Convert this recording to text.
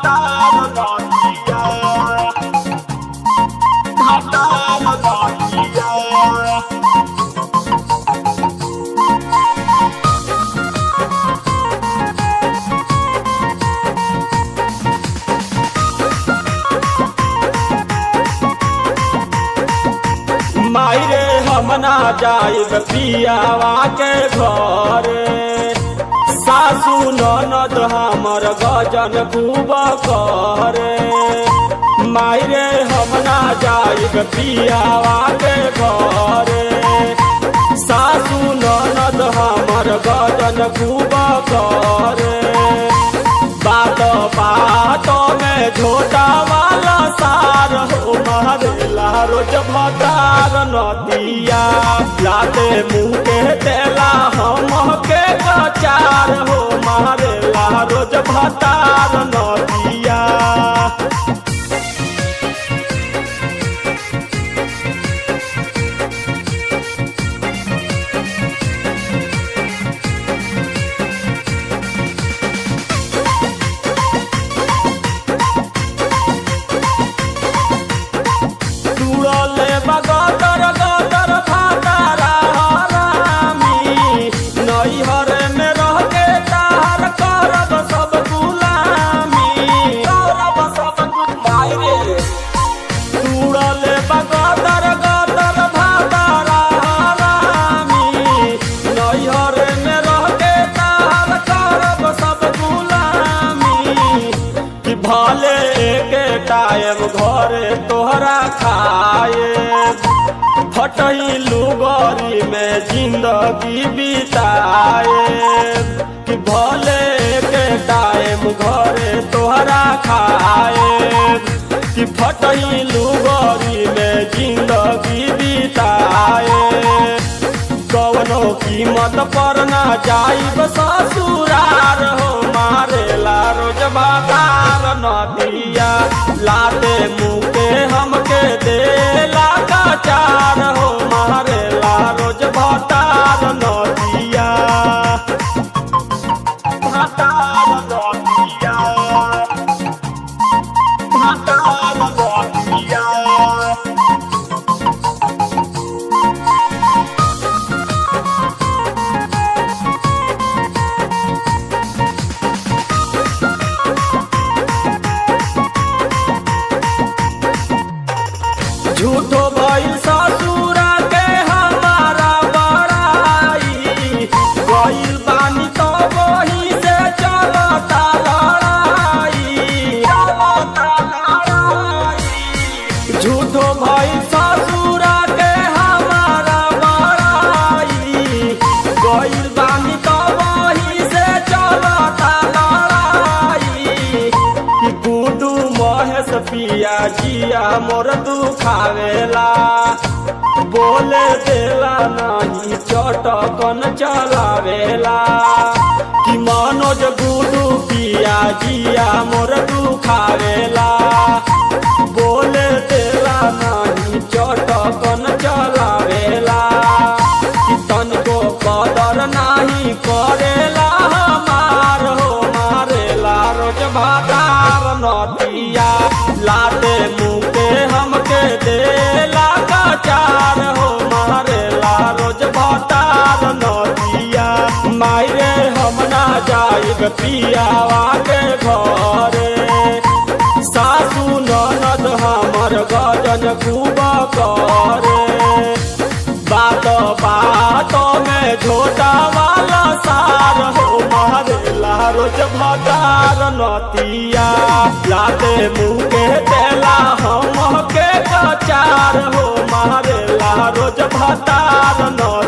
भातार नदिया भातार नदिया। मायरे हम ना जाइब पियावा के घर, सासू ननद हमर गजन खूब करे। मायरे हम ना जाइब पियावा के घर, सासू ननद हमर गजन खूब करे। बात बात में झोटा वाला सार हो मारेला रोज भातार नदिया। लाते मुँह के तेला हम के कचार हो मारेला रोज भातार नदिया। गदर गदर भातारा हरामी, नैहर में रह के तार करब सब गुलामी, करब सब गुलामी। तुड़ले गदर गदर भातारा हरामी, नैहर में रह के तार करब सब गुलामी। कि भले के टाइम घरे तोहरा खाए, फटही लुगरी में जिंदगी बिताए। कि भले के टाइम घरे तोहरा खाए, कि फटही लुगरी में जिंदगी बिताए। कवनो कीमत पर ना जाइब ससुरार हो मारेला रोज भातार नदिया। लाते मुँह के हमके देला कचार हो मारेला रोज भातार नदिया भातार नदिया भातार नदिया। झूठो भइल ससुरा के हमारा बड़ाई, गइल बानी तो वही से चलता लड़ाई, चलता लड़ाई। झूठो भइल ससुरा के हमारा बड़ाई, गइल बानी तो वही से चलता लड़ाई। कि गुडू महेश पिया जिया मोर दुखावेला, बोले देला नहीं चटकन चलावेला। कि मनोज गुडू पिया जिया मोर दुखावेला, बोले देला नहीं चटकन चलावेला। कि तनको कदर नहीं करेला हमार हो मारेला रोज भातार नदिया। लाते मुँह के हमके देला कचार हो मारेला रोज भातार नदिया। मायरे हम ना जाइब पियावा के घरे, सासू ननद हमर गजन खूब करे। बात बात में झोटा वाला सार हो मारेला रोज भातार नदिया। लाते मुँह के तेला हम के कचार हो मारेला रोज भातार नदिया।